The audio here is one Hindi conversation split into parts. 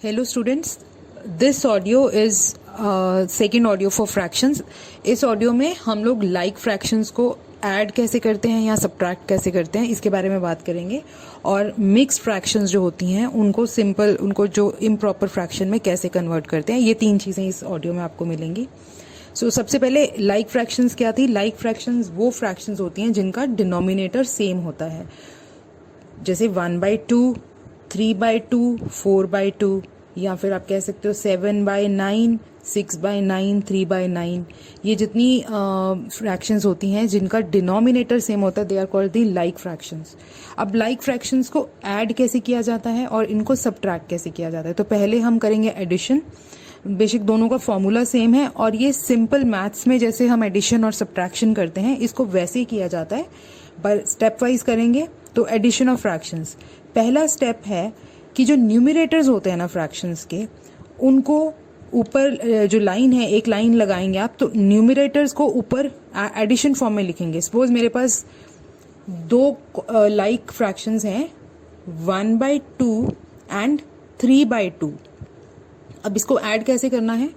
Hello students, this audio is second audio for fractions. इस ऑडियो में हम लोग लाइक फ्रैक्शंस को ऐड कैसे करते हैं या सब्ट्रैक्ट कैसे करते हैं इसके बारे में बात करेंगे, और मिक्स्ड फ्रैक्शंस जो होती हैं उनको सिंपल, उनको जो इम्प्रॉपर फ्रैक्शन में कैसे कन्वर्ट करते हैं, ये तीन चीज़ें इस ऑडियो में आपको मिलेंगी। सबसे पहले लाइक फ्रैक्शंस क्या थी। लाइक फ्रैक्शंस वो फ्रैक्शंस होती हैं जिनका डिनोमिनेटर सेम होता है, जैसे 1/2, 3/2, 4/2, या फिर आप कह सकते हो 7/9, 6/9, 3/9। ये जितनी फ्रैक्शंस होती हैं जिनका डिनोमिनेटर सेम होता है, they are called the like fractions. अब लाइक फ्रैक्शंस को ऐड कैसे किया जाता है और इनको सब्ट्रैक्ट कैसे किया जाता है, तो पहले हम करेंगे एडिशन। बेसिक दोनों का फॉर्मूला सेम है, और ये सिंपल मैथ्स में जैसे हम एडिशन और सब्ट्रैक्शन करते हैं इसको वैसे ही किया जाता है, पर स्टेप वाइज करेंगे। तो एडिशन ऑफ फ्रैक्शंस, पहला स्टेप है कि जो न्यूमरेटर्स होते हैं ना फ्रैक्शंस के, उनको ऊपर जो लाइन है, एक लाइन लगाएंगे आप, तो न्यूमरेटर्स को ऊपर एडिशन फॉर्म में लिखेंगे। सपोज मेरे पास दो लाइक फ्रैक्शंस हैं, 1/2 एंड 3/2। अब इसको ऐड कैसे करना है।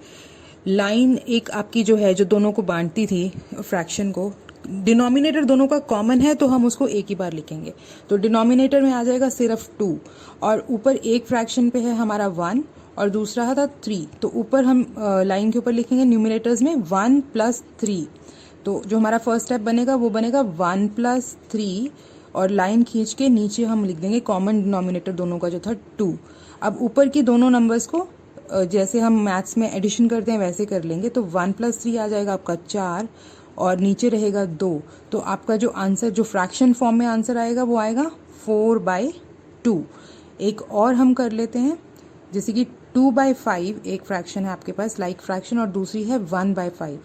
लाइन एक आपकी जो है, जो दोनों को बांटती थी फ्रैक्शन को, डिनोमिनेटर दोनों का कॉमन है तो हम उसको एक ही बार लिखेंगे। तो डिनोमिनेटर में आ जाएगा सिर्फ 2, और ऊपर एक फ्रैक्शन पे है हमारा 1 और दूसरा था 3, तो ऊपर हम लाइन के ऊपर लिखेंगे न्यूमिनेटर्स में 1 + 3। तो जो हमारा फर्स्ट स्टेप बनेगा वो बनेगा 1 + 3, और लाइन खींच के नीचे हम लिख देंगे कॉमन डिनोमिनेटर दोनों का जो था 2। अब ऊपर की दोनों नंबर्स को जैसे हम मैथ्स में एडिशन करते हैं वैसे कर लेंगे। तो 1 + 3 आ जाएगा आपका 4, और नीचे रहेगा 2। तो आपका जो आंसर, जो फ्रैक्शन फॉर्म में आंसर आएगा वो आएगा 4/2। एक और हम कर लेते हैं, जैसे कि 2/5 एक फ्रैक्शन है आपके पास लाइक फ्रैक्शन, और दूसरी है 1/5।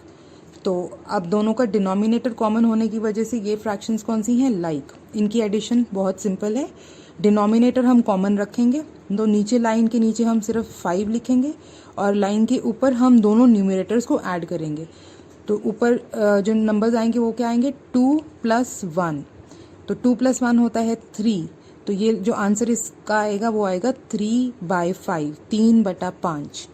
तो अब दोनों का डिनोमिनेटर कॉमन होने की वजह से ये फ्रैक्शंस कौन सी हैं, लाइक। इनकी एडिशन बहुत सिंपल है, डिनोमिनेटर हम कॉमन रखेंगे, तो नीचे लाइन के नीचे हम सिर्फ 5 लिखेंगे, और लाइन के ऊपर हम दोनों न्यूमरेटर्स को ऐड करेंगे। तो ऊपर जो नंबर्स आएंगे वो क्या आएंगे, 2 + 1। तो 2 + 1 होता है 3। तो ये जो आंसर इसका आएगा वो आएगा 3/5, 3/5।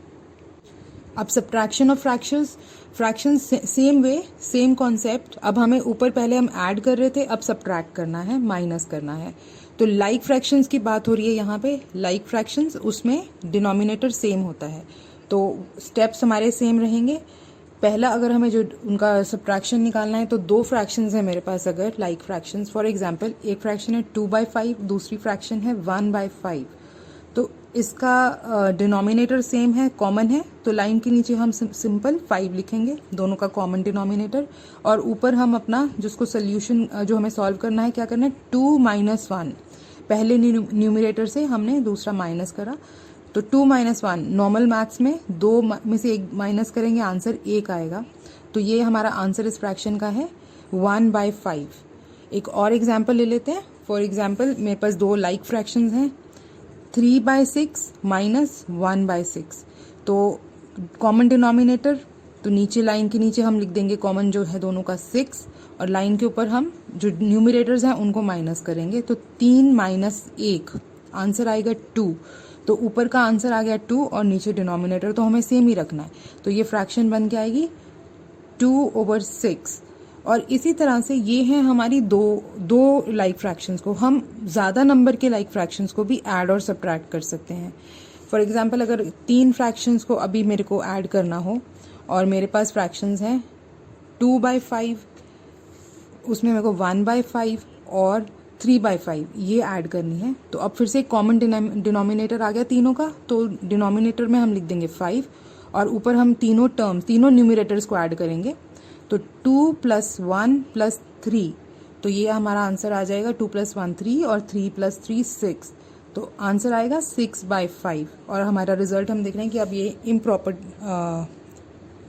अब subtraction of fractions, fractions same way, same concept. अब हमें ऊपर पहले हम ऐड कर रहे थे, अब सब्ट्रैक्ट करना है, माइनस करना है। तो लाइक फ्रैक्शंस की बात हो रही है यहाँ पे। लाइक फ्रैक्शंस, उसमें डिनोमिनेटर सेम होता है, तो स्टेप्स हमारे सेम रहेंगे। पहला, अगर हमें जो उनका सब्ट्रैक्शन निकालना है, तो दो फ्रैक्शंस है मेरे पास अगर लाइक फ्रैक्शंस। फॉर एग्जांपल, एक फ्रैक्शन है 2/5, दूसरी फ्रैक्शन है 1/5। तो इसका डिनोमिनेटर सेम है, कॉमन है, तो लाइन के नीचे हम सिंपल 5 लिखेंगे, दोनों का कॉमन डिनोमिनेटर। और ऊपर हम अपना जिसको सोल्यूशन जो हमें सॉल्व करना है, क्या करना है, 2 - 1। पहले न्यूमरेटर से हमने दूसरा माइनस करा, तो 2 - 1 नॉर्मल मैथ्स में 2 में से एक माइनस करेंगे, आंसर 1 आएगा। तो ये हमारा आंसर इस फ्रैक्शन का है 1/5। एक और एग्जाम्पल ले लेते हैं। फॉर एग्जाम्पल, मेरे पास दो लाइक फ्रैक्शंस हैं, 3/6 - 1/6। तो कॉमन डिनोमिनेटर, तो नीचे लाइन के नीचे हम लिख देंगे कॉमन जो है दोनों का 6, और लाइन के ऊपर हम जो न्यूमरेटर्स हैं उनको माइनस करेंगे। तो 3 - 1, आंसर आएगा 2। तो ऊपर का आंसर आ गया 2, और नीचे डिनोमिनेटर तो हमें सेम ही रखना है। तो ये फ्रैक्शन बन के आएगी 2/6। और इसी तरह से ये हैं हमारी दो लाइक फ्रैक्शंस को हम ज़्यादा नंबर के लाइक फ्रैक्शंस को भी ऐड और सब्ट्रैक्ट कर सकते हैं। फॉर एग्जांपल, अगर 3 फ्रैक्शंस को अभी मेरे को ऐड करना हो, और मेरे पास फ्रैक्शंस हैं 2/5, उसमें मेरे को 1/5 और 3/5 ये ऐड करनी है। तो अब फिर से कॉमन डिनोमिनेटर आ गया तीनों का, तो डिनोमिनेटर में हम लिख देंगे 5, और ऊपर हम तीनों टर्म्स, तीनों न्यूमरेटर्स को ऐड करेंगे। तो 2 + 1 + 3, तो ये हमारा आंसर आ जाएगा 2 + 1 3, और 3 + 3 6। तो आंसर आएगा 6/5। और हमारा रिजल्ट हम देख रहे हैं कि अब ये इम्प्रॉपर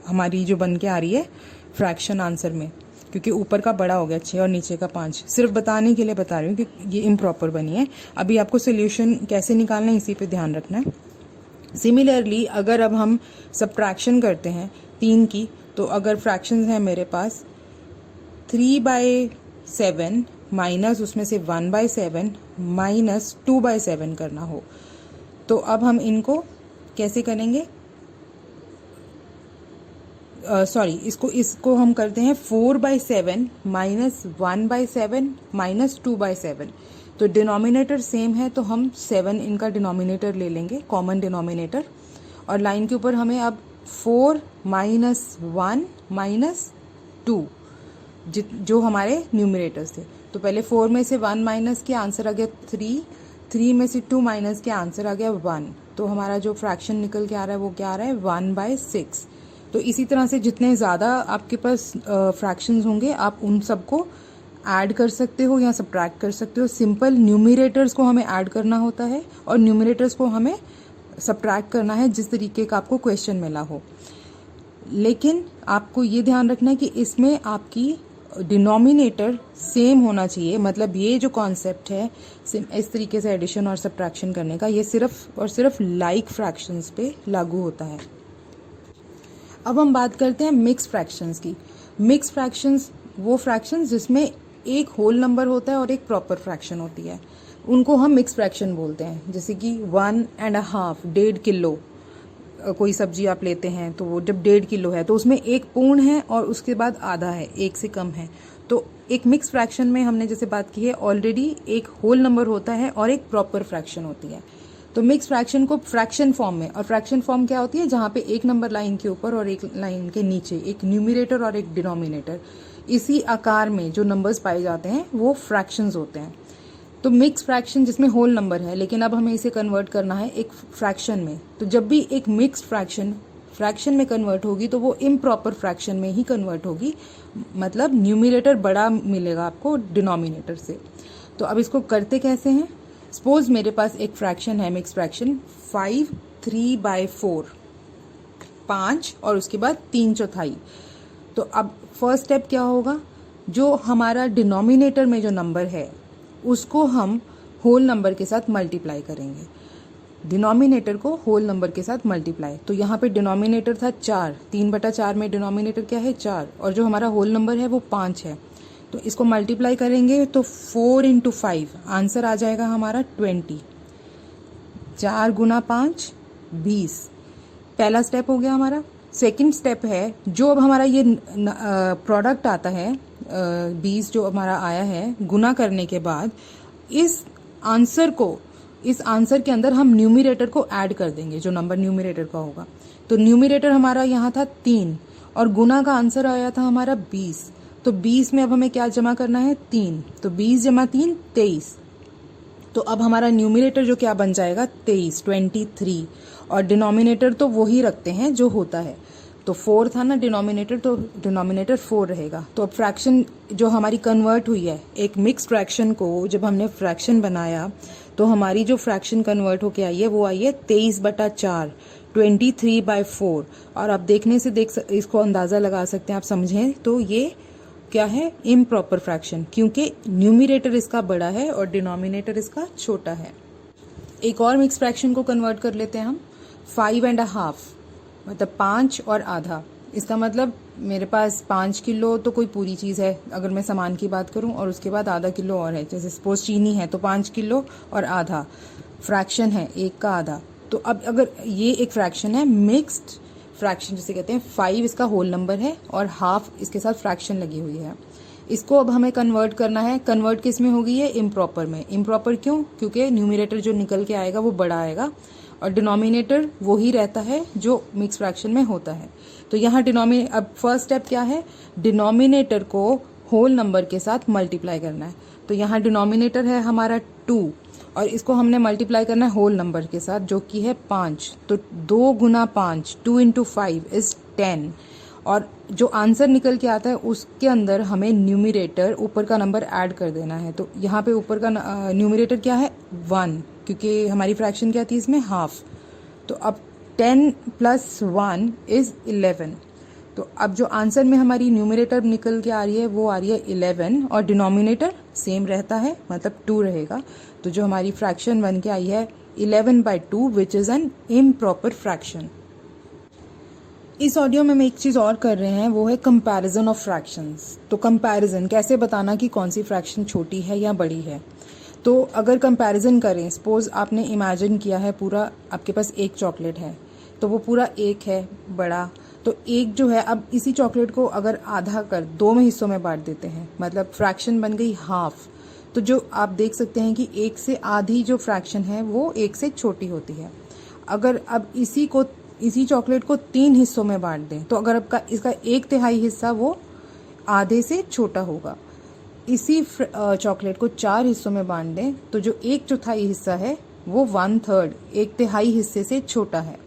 हमारी जो बन के आ रही है फ्रैक्शन आंसर में, क्योंकि ऊपर का बड़ा हो गया 6 और नीचे का 5। सिर्फ बताने के लिए बता रही हूँ कि ये इम्प्रॉपर बनी है। अभी आपको सोल्यूशन कैसे निकालना है इसी पे ध्यान रखना है। सिमिलरली, अगर अब हम सब्ट्रैक्शन करते हैं 3 की, तो अगर फ्रैक्शंस हैं मेरे पास 3/7 माइनस उसमें से 1/7 माइनस 2/7 करना हो, तो अब हम इनको कैसे करेंगे, सॉरी इसको हम करते हैं 4/7 माइनस 1/7 माइनस 2/7। तो डिनोमिनेटर सेम है तो हम 7 इनका डिनोमिनेटर ले लेंगे, कॉमन डिनोमिनेटर, और लाइन के ऊपर हमें अब 4 माइनस 1 माइनस 2 जो हमारे न्यूमिनेटर्स थे। तो पहले 4 में से 1 माइनस किया, आंसर आ गया 3, 3 में से 2 माइनस किया, आंसर आ गया 1। तो हमारा जो फ्रैक्शन निकल के आ रहा है वो क्या आ रहा है, 1/6। तो इसी तरह से जितने ज़्यादा आपके पास फ्रैक्शंस होंगे आप उन सबको ऐड कर सकते हो या सब्ट्रैक्ट कर सकते हो। सिंपल न्यूमिनेटर्स को हमें ऐड करना होता है और न्यूमिनेटर्स को हमें सब्ट्रैक्ट करना है जिस तरीके का आपको क्वेश्चन मिला हो। लेकिन आपको ये ध्यान रखना है कि इसमें आपकी डिनोमिनेटर सेम होना चाहिए। मतलब ये जो कॉन्सेप्ट है इस तरीके से एडिशन और सब्ट्रैक्शन करने का, ये सिर्फ और सिर्फ लाइक फ्रैक्शंस पे लागू होता है। अब हम बात करते हैं मिक्स फ्रैक्शंस की। मिक्स फ्रैक्शंस वो फ्रैक्शंस जिसमें एक होल नंबर होता है और एक प्रॉपर फ्रैक्शन होती है, उनको हम मिक्स फ्रैक्शन बोलते हैं। जैसे कि 1.5, 1.5 किलो कोई सब्जी आप लेते हैं तो वो जब 1.5 किलो है तो उसमें एक पूर्ण है और उसके बाद आधा है, एक से कम है। तो एक मिक्स फ्रैक्शन में हमने जैसे बात की है ऑलरेडी एक होल नंबर होता है और एक प्रॉपर फ्रैक्शन होती है। तो मिक्स फ्रैक्शन को फ्रैक्शन फॉर्म में, और फ्रैक्शन फॉर्म क्या होती है, जहाँ पे एक नंबर लाइन के ऊपर और एक लाइन के नीचे एक न्यूमिनेटर और एक डिनोमिनेटर, इसी आकार में जो नंबर्स पाए जाते हैं वो फ्रैक्शंस होते हैं। तो मिक्स फ्रैक्शन जिसमें होल नंबर है लेकिन अब हमें इसे कन्वर्ट करना है एक फ्रैक्शन में। तो जब भी एक मिक्स फ्रैक्शन में कन्वर्ट होगी तो वो इम्प्रॉपर फ्रैक्शन में ही कन्वर्ट होगी, मतलब न्यूमिनेटर बड़ा मिलेगा आपको डिनोमिनेटर से। तो अब इसको करते कैसे हैं, सपोज मेरे पास एक फ्रैक्शन है मिक्स फ्रैक्शन 5 3/4, 5 और उसके बाद 3/4। तो अब फर्स्ट स्टेप क्या होगा, जो हमारा डिनोमिनेटर में जो नंबर है उसको हम होल नंबर के साथ मल्टीप्लाई करेंगे। डिनोमिनेटर को होल नंबर के साथ मल्टीप्लाई, तो यहाँ पे डिनोमिनेटर था 4, 3/4 में डिनोमिनेटर क्या है 4, और जो हमारा होल नंबर है वो 5 है। तो इसको मल्टीप्लाई करेंगे तो 4 × 5 आंसर आ जाएगा हमारा 20। 4 × 5 20। पहला स्टेप हो गया हमारा। सेकंड स्टेप है जो अब हमारा ये प्रोडक्ट आता है 20 जो हमारा आया है, गुना करने के बाद इस आंसर के अंदर हम न्यूमिनेटर को ऐड कर देंगे, जो नंबर न्यूमिनेटर का होगा। तो न्यूमिनेटर हमारा यहाँ था 3 और गुना का आंसर आया था हमारा 20। तो 20 में अब हमें क्या जमा करना है, 3। तो 20 जमा 3 23। तो अब हमारा न्यूमिनेटर जो क्या बन जाएगा 23 और डिनोमिनेटर तो वो ही रखते हैं जो होता है। तो 4 था ना डिनोमिनेटर, तो डिनोमिनेटर 4 रहेगा। तो अब फ्रैक्शन जो हमारी कन्वर्ट हुई है, एक मिक्स फ्रैक्शन को जब हमने फ्रैक्शन बनाया तो हमारी जो फ्रैक्शन कन्वर्ट होके आई है वो आई है 23/4, 23/4। और आप देखने से इसको अंदाज़ा लगा सकते हैं, आप समझें तो ये क्या है, इम्प्रॉपर फ्रैक्शन, क्योंकि न्यूमिनेटर इसका बड़ा है और डिनोमिनेटर इसका छोटा है। एक और मिक्स फ्रैक्शन को कन्वर्ट कर लेते हैं हम, 5.5 मतलब 5 और आधा। इसका मतलब मेरे पास 5 किलो तो कोई पूरी चीज़ है अगर मैं सामान की बात करूं, और उसके बाद आधा किलो और है, जैसे सपोज चीनी है तो 5 किलो और आधा फ्रैक्शन है, 1 का आधा। तो अब अगर ये एक फ्रैक्शन है, मिक्स्ड फ्रैक्शन जिसे कहते हैं, 5 इसका होल नंबर है और हाफ इसके साथ फ्रैक्शन लगी हुई है। इसको अब हमें कन्वर्ट करना है। कन्वर्ट किस में होगी ये, इम्प्रॉपर में। इम्प्रॉपर क्यों, क्योंकि न्यूमिनेटर जो निकल के आएगा वो बड़ा आएगा और डिनोमिनेटर वो ही रहता है जो मिक्स फ्रैक्शन में होता है। तो यहाँ अब फर्स्ट स्टेप क्या है, डिनोमिनेटर को होल नंबर के साथ मल्टीप्लाई करना है। तो यहाँ डिनोमिनेटर है हमारा 2 और इसको हमने मल्टीप्लाई करना है होल नंबर के साथ जो कि है 5। तो 2 × 5, 2 × 5 इज 10। और जो आंसर निकल के आता है उसके अंदर हमें न्यूमिनेटर ऊपर का नंबर ऐड कर देना है। तो यहाँ पे ऊपर का न्यूमिनेटर क्या है 1, क्योंकि हमारी फ्रैक्शन क्या थी इसमें हाफ। तो अब 10 + 1 इज 11। तो अब जो आंसर में हमारी न्यूमिनेटर निकल के आ रही है वो आ रही है 11 और डिनोमिनेटर सेम रहता है, मतलब 2 रहेगा। तो जो हमारी फ्रैक्शन बन के आई है 11/2 which is an improper fraction. इस ऑडियो में हम एक चीज़ और कर रहे हैं, वो है कंपैरिजन ऑफ फ्रैक्शंस। तो कंपैरिजन कैसे बताना कि कौन सी फ्रैक्शन छोटी है या बड़ी है। तो अगर कंपैरिजन करें, सपोज आपने इमेजिन किया है पूरा आपके पास एक चॉकलेट है, तो वो पूरा एक है बड़ा, तो एक जो है, अब इसी चॉकलेट को अगर आधा कर दो में हिस्सों में बांट देते हैं, मतलब फ्रैक्शन बन गई हाफ, तो जो आप देख सकते हैं कि एक से आधी जो फ्रैक्शन है वो एक से छोटी होती है। अगर अब इसी चॉकलेट को 3 हिस्सों में बांट दें, तो अगर आपका इसका 1/3 हिस्सा वो आधे से छोटा होगा। इसी चॉकलेट को 4 हिस्सों में बांट दें, तो जो 1/4 हिस्सा है वो 1/3 1/3 हिस्से से छोटा है।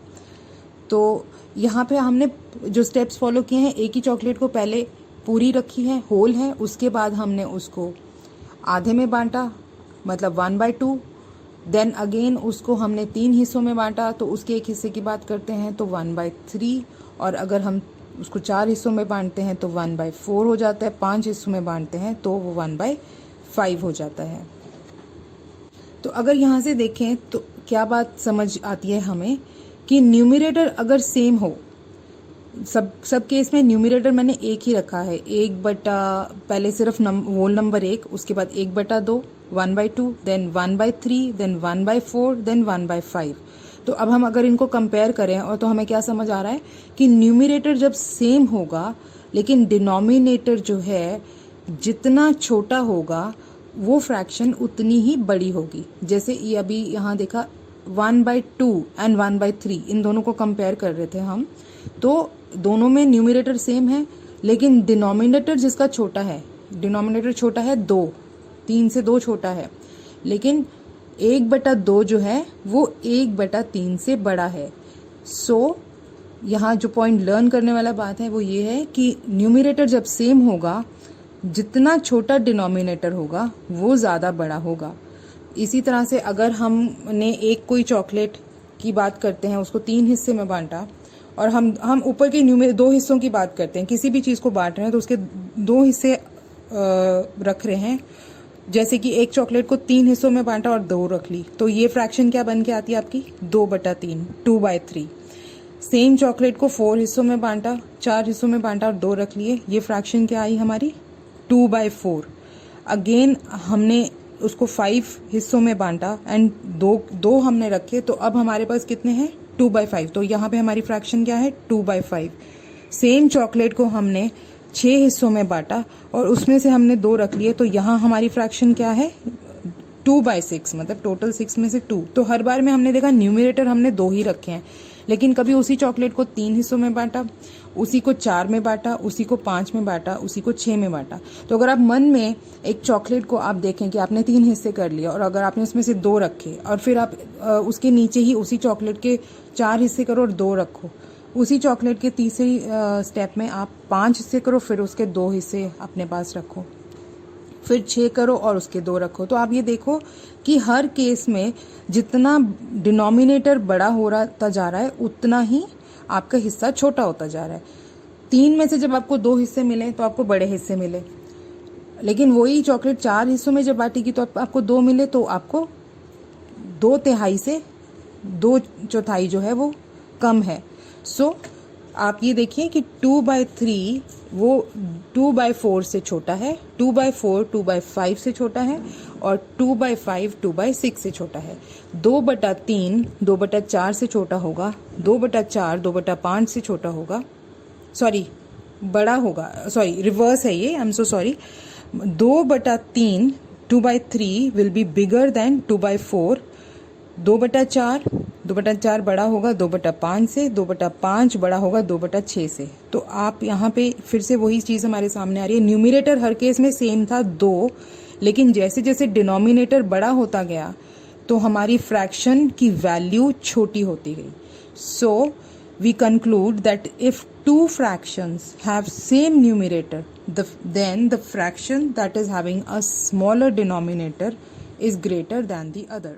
तो यहाँ पे हमने जो स्टेप्स फॉलो किए हैं, एक ही चॉकलेट को पहले पूरी रखी है, होल है, उसके बाद हमने उसको आधे में बांटा, मतलब 1/2, देन अगेन उसको हमने 3 हिस्सों में बांटा, तो उसके एक हिस्से की बात करते हैं तो 1/3, और अगर हम उसको 4 हिस्सों में बांटते हैं तो 1/4 हो जाता है, 5 हिस्सों में बांटते हैं तो वो 1/5 हो जाता है। तो अगर यहाँ से देखें तो क्या बात समझ आती है हमें कि न्यूमरेटर अगर सेम हो, सब केस में न्यूमरेटर मैंने एक ही रखा है, 1/, पहले सिर्फ होल नंबर 1, उसके बाद 1/2, 1/2, देन 1/3, देन 1/4, देन 1/5। तो अब हम अगर इनको कंपेयर करें, और तो हमें क्या समझ आ रहा है कि न्यूमरेटर जब सेम होगा लेकिन डिनोमिनेटर जो है जितना छोटा होगा वो फ्रैक्शन उतनी ही बड़ी होगी। जैसे ये अभी यहाँ देखा 1/2 एंड 1/3, इन दोनों को कंपेयर कर रहे थे हम, तो दोनों में न्यूमरेटर सेम है, लेकिन डिनोमिनेटर जिसका छोटा है, डिनोमिनेटर छोटा है 2, 3 से 2 छोटा है, लेकिन 1/2 जो है वो 1/3 से बड़ा है। सो यहाँ जो पॉइंट लर्न करने वाला बात है वो ये है कि न्यूमरेटर जब सेम होगा, जितना छोटा डिनोमिनेटर होगा वो ज़्यादा बड़ा होगा। इसी तरह से अगर हमने एक कोई चॉकलेट की बात करते हैं, उसको 3 हिस्से में बांटा, और हम ऊपर के 2 हिस्सों की बात करते हैं, किसी भी चीज़ को बांट रहे हैं तो उसके 2 हिस्से रख रहे हैं। जैसे कि एक चॉकलेट को 3 हिस्सों में बांटा और 2 रख ली, तो ये फ्रैक्शन क्या बन के आती है आपकी 2/3, 2/3। सेम चॉकलेट को 4 हिस्सों में बांटा, 4 हिस्सों में बांटा और 2 रख लिए, ये फ्रैक्शन क्या आई हमारी 2/4। अगेन हमने उसको 5 हिस्सों में बांटा एंड दो हमने रखे, तो अब हमारे पास कितने हैं 2/5, तो यहाँ पे हमारी फ्रैक्शन क्या है 2/5। सेम चॉकलेट को हमने 6 हिस्सों में बांटा और उसमें से हमने 2 रख लिए, तो यहाँ हमारी फ्रैक्शन क्या है 2/6, मतलब टोटल 6 में से 2। तो हर बार में हमने देखा न्यूमरेटर हमने 2 ही रखे हैं, लेकिन कभी उसी चॉकलेट को 3 हिस्सों में बांटा, उसी को 4 में बांटा, उसी को 5 में बांटा, उसी को 6 में बांटा। तो अगर आप मन में एक चॉकलेट को आप देखें कि आपने 3 हिस्से कर लिया और अगर आपने उसमें से 2 रखे और फिर आप उसके नीचे ही उसी चॉकलेट के 4 हिस्से करो और 2 रखो, उसी चॉकलेट के तीसरी स्टेप में आप 5 हिस्से करो, फिर उसके 2 हिस्से अपने पास रखो, फिर 6 करो और उसके 2 रखो। तो आप ये देखो कि हर केस में जितना डिनोमिनेटर बड़ा हो रहा जा रहा है उतना ही आपका हिस्सा छोटा होता जा रहा है। 3 में से जब आपको 2 हिस्से मिले तो आपको बड़े हिस्से मिले, लेकिन वही चॉकलेट 4 हिस्सों में जब बांटेगी तो आपको 2 मिले, तो आपको 2/3 से 2/4 जो है वो कम है। सो आप ये देखिए कि 2/3 वो 2/4 से छोटा है, 2/4 2/5 से छोटा है और 2/5 2/6 से छोटा है। 2/3 2/4 से छोटा होगा, 2/4 2/5 से छोटा होगा, सॉरी बड़ा होगा, सॉरी रिवर्स है ये, I am so sorry. 2/3 2/3 will be bigger than 2/4, 2/4 बड़ा होगा 2/5 से, 2/5 बड़ा होगा 2/6 से। तो आप यहाँ पे फिर से वही चीज़ हमारे सामने आ रही है, न्यूमरेटर हर केस में सेम था 2, लेकिन जैसे जैसे डिनोमिनेटर बड़ा होता गया तो हमारी फ्रैक्शन की वैल्यू छोटी होती गई। सो we conclude that if 2 fractions have same numerator, then the fraction that is having a smaller denominator is greater than the other.